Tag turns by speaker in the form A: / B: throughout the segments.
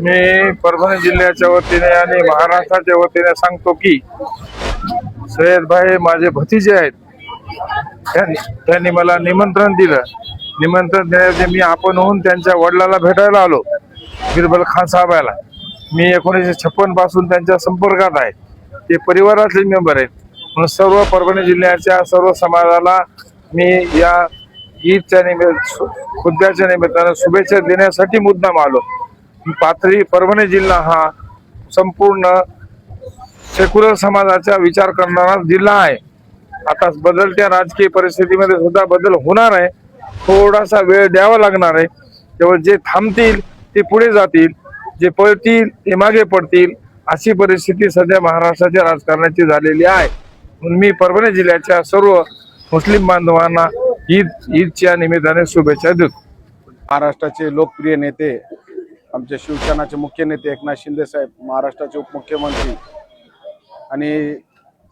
A: मी परभणी जिल्ह्याच्या वतीने आणि महाराष्ट्राच्या वतीने सांगतो की सय्यद भाई माझे भतीजे आहेत. त्यांनी मला निमंत्रण दिलं. निमंत्रण देण्याचे मी आपण होऊन त्यांच्या वडिलाला भेटायला आलो, बिरबल खान साहेबाला. मी 1956 पासून त्यांच्या संपर्कात आहे. ते परिवारातले मेंबर आहेत. म्हणून सर्व परभणी जिल्ह्याच्या सर्व समाजाला मी या ईदच्या खुद्द्याच्या निमित्तानं शुभेच्छा देण्यासाठी मुद्दाम आलो. पाथरी परभणी जिल्हा हा संपूर्ण सेक्युलर समाजाचा विचार करणारा जिल्हा आहे. आता बदलत्या राजकीय परिस्थितीमध्ये सुद्धा बदल होणार आहे. थोडासा वेळ द्यावा लागणार आहे. तेव्हा जे थांबतील ते पुढे जातील, जे पळतील ते मागे पडतील, अशी परिस्थिती सध्या महाराष्ट्राच्या राजकारणाची झालेली आहे. म्हणून मी परभणी जिल्ह्याच्या सर्व मुस्लिम बांधवांना ईदच्या निमित्ताने शुभेच्छा देतो.
B: महाराष्ट्राचे लोकप्रिय नेते, आमचे शिवसेनाचे मुख्य नेते एकनाथ शिंदे साहेब, महाराष्ट्राचे उपमुख्यमंत्री आणि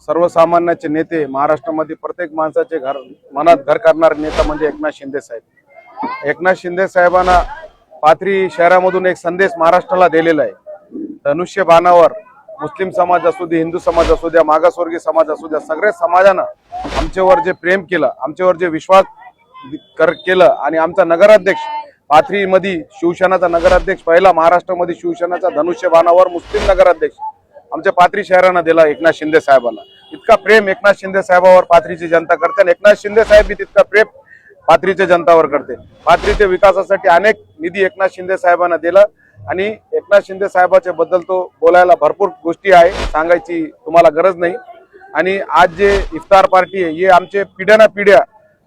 B: सर्वसामान्याचे नेते, महाराष्ट्रामध्ये प्रत्येक माणसाचे मनात घर करणारे नेता म्हणजे एकनाथ शिंदे साहेब. एकनाथ शिंदे साहेबांना पाथरी शहरामधून एक संदेश महाराष्ट्राला दिलेला आहे. धनुष्यबाणावर मुस्लिम समाज असू दे, हिंदू समाज असू द्या, मागासवर्गीय समाज असू द्या, सगळ्या समाजानं आमच्यावर जे प्रेम केलं, आमच्यावर जे विश्वास केलं आणि आमचा नगराध्यक्ष पाथरीमध्ये शिवसेनाचा नगराध्यक्ष पहिला महाराष्ट्रामध्ये शिवसेनाचा धनुष्यबाणावर मुस्लिम नगराध्यक्ष आमच्या पाथरी शहरानं दिला एकनाथ शिंदे साहेबांना. इतका प्रेम एकनाथ शिंदे साहेबावर पाथरीची जनता करते आणि एकनाथ शिंदे साहेब बी तितका प्रेम पाथरीच्या जनतावर करते. पाथरीच्या विकासासाठी अनेक निधी एकनाथ शिंदे साहेबांना दिला आणि एकनाथ शिंदे साहेबाच्या बद्दल तो बोलायला भरपूर गोष्टी आहे, सांगायची तुम्हाला गरज नाही. आणि आज जे इफ्तार पार्टी आहे, हे आमचे पिढ्याना पिढ्या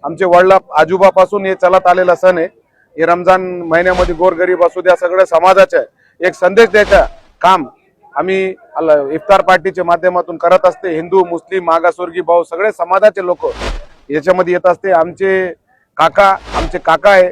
B: आमचे वडला आजोबापासून हे चालत आलेला सण आहे. हे रमजान महिन्यामध्ये गोरगरीब असू द्या, सगळ्या समाजाच्या एक संदेश द्यायचा काम आम्ही इफ्तार पार्टीच्या माध्यमातून करत असते. हिंदू, मुस्लिम, मागासवर्गीय भाऊ सगळे समाजाचे लोक याच्यामध्ये येत असते. आमचे काका आहे.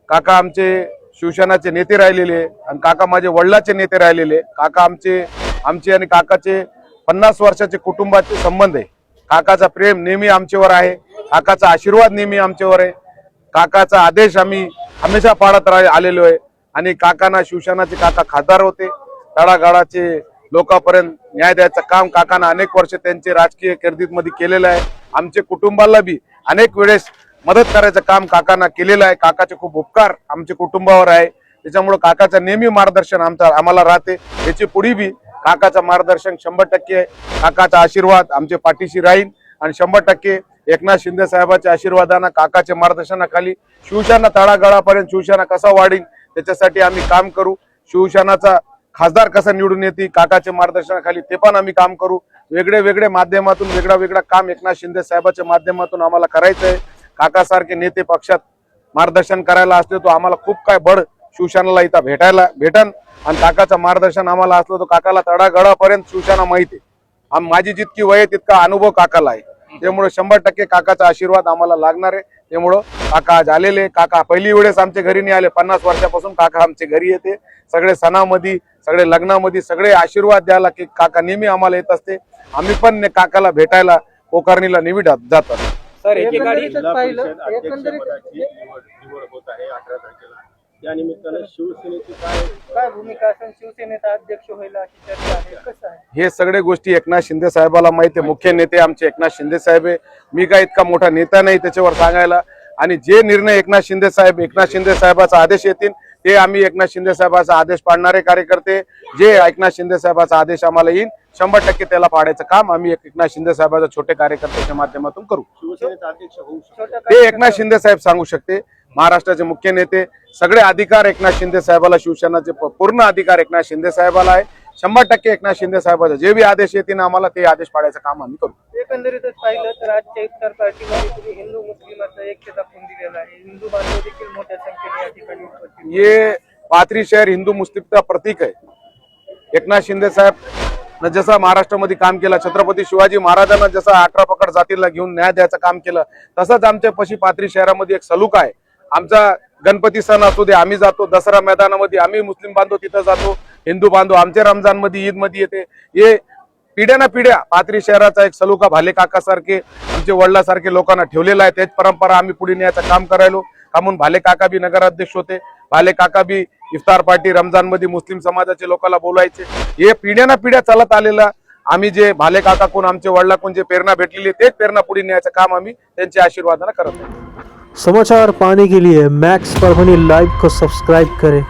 B: काका आमचे शिवसेनाचे नेते राहिलेले आणि काका माझे वडिलाचे नेते राहिलेले. काका आमचे आणि काकाचे 50 वर्षाचे कुटुंबाचे संबंध आहे. काकाचा प्रेम नेहमी आमच्यावर आहे. काकाचा आशीर्वाद नेहमी आमच्यावर आहे. काकाचा आदेश आम्ही हमेशा पाळत आलेलो आहे. आणि काकांना शिवसेनाचे काका खासदार होते. तळागाळाचे लोकांपर्यंत न्याय द्यायचं काम काकांना अनेक वर्ष त्यांचे राजकीय कारकिर्दीमध्ये केलेलं आहे. आमचे कुटुंबाला बी अनेक वेळेस मदत करायचं काम काकांना केलेलं आहे. काकाचे खूप उपकार आमच्या कुटुंबावर आहे. त्याच्यामुळे काकाचं नेहमी मार्गदर्शन आम्हाला राहते. याची पुढे बी काकाचं मार्गदर्शन 100% आहे. काकाचा आशीर्वाद आमच्या पाठीशी राहील आणि 100% एकनाथ शिंदे साहेबांच्या आशीर्वादानं काकाच्या मार्गदर्शनाखाली शिवसेना तळागाळापर्यंत शिवसेना कसा वाढील त्याच्यासाठी आम्ही काम करू. शिवसेनाचा खासदार कसा निवडून येते काकाच्या मार्गदर्शनाखाली ते पण आम्ही काम करू. वेगळे माध्यमातून वेगळा काम एकनाथ शिंदे साहेबांच्या माध्यमातून आम्हाला करायचं आहे. काकासारखे नेते पक्षात मार्गदर्शन करायला असले तो आम्हाला खूप काय बळ शिवसेनेला इथं भेटन आणि काकाचं मार्गदर्शन आम्हाला असलं तर काकाला तळागाळापर्यंत शिवसेना माहिती आहे. माझी जितकी वय तितका अनुभव काकाला आहे. त्यामुळे 100% काकाचा आशीर्वाद आम्हाला लागणार आहे. त्यामुळं काका आज आलेले. काका पहिली वेळेस आमच्या घरी नाही आले. 50 वर्षापासून काका आमच्या घरी येते. सगळे सणामध्ये, सगळे लग्नामध्ये सगळे आशीर्वाद द्यायला की काका नेहमी आम्हाला येत असते. आम्ही पण काकाला भेटायला कोकर्णीला नेहमी जात असतो.
C: सर एकीकडे
D: या निमित्तानं शिवसेनेची
C: काय भूमिका असेल, शिवसेनेचा अध्यक्ष व्हायला अशी चर्चा आहे, कसं आहे?
B: हे सगळे गोष्टी एकनाथ शिंदे साहेबाला माहिती आहे. मुख्य नेते आमचे एकनाथ शिंदे साहेब आहे. मी काय इतका मोठा नेता नाही त्याच्यावर सांगायला. आणि जे निर्णय एकनाथ शिंदे साहेबाचा आदेश येतील ते आम्ही एकनाथ शिंदे साहेबाचा आदेश पाळणारे कार्यकर्ते. जे एकनाथ शिंदे साहेबाचा आदेश आम्हाला येईल 100% त्याला पाडायचं काम आम्ही एकनाथ शिंदे साहेबाच्या छोटे कार्यकर्त्याच्या माध्यमातून करू.
D: शिवसेनेचा अध्यक्ष होऊ शकतो
B: ते एकनाथ शिंदे साहेब सांगू शकते. महाराष्ट्राचे मुख्य नेते सगळे अधिकार एकनाथ शिंदे साहेबाला, शिवसेनाचे पूर्ण अधिकार एकनाथ शिंदे साहेबाला आहे. 100% एकनाथ शिंदे साहेबाचा जे बी आदेश येतील आम्हाला ते आदेश पाडायचं काम आम्ही करू.
C: एकंदरीतच पाहिलं तर आजच्या इफ्तार पार्टीमध्ये तुम्ही हिंदू मुस्लिमाचा ऐक्य दाखवून दिलेला आहे. हिंदू बांधव देखील मोठ्या संख्येने या ठिकाणी उपस्थित आहेत.
B: हे पाथरी शहर हिंदू मुस्लिमचा प्रतीक आहे. एकनाथ शिंदे साहेब जसा महाराष्ट्रामध्ये काम केलं, छत्रपती शिवाजी महाराजांना जसा 18 पकड जातीला घेऊन न्याय द्यायचं काम केलं, तसंच आमच्या पशी पाथरी शहरामध्ये एक सलूक आहे. आमचा गणपती सण असू दे आम्ही जातो. दसरा मैदानामध्ये आम्ही मुस्लिम बांधव तिथं जातो. हिंदू बांधव आमच्या रमजान मध्ये, ईद मध्ये येते. हे पिढ्याना पिढ्या पाथरी शहराचा एक सलूका भाले काकासारखे आमचे वडिलासारखे लोकांना ठेवलेला आहे. तेच परंपरा आम्ही पुढे न्यायचं काम करायलो. कामून भाले काका बी नगराध्यक्ष होते. भाले काका बी इफ्तार पार्टी रमजान मध्ये मुस्लिम समाजाचे लोकांना बोलायचे. हे पिढ्याना पिढ्या चालत आलेलं आम्ही जे भाले काका कोण आमचे वडिलांकडून जे प्रेरणा भेटलेली तेच प्रेरणा पुढे न्यायचं काम आम्ही त्यांच्या आशीर्वादाने करत आहोत.
E: समाचार पाने के लिए मैक्स परभणी लाइव को सब्सक्राइब करें.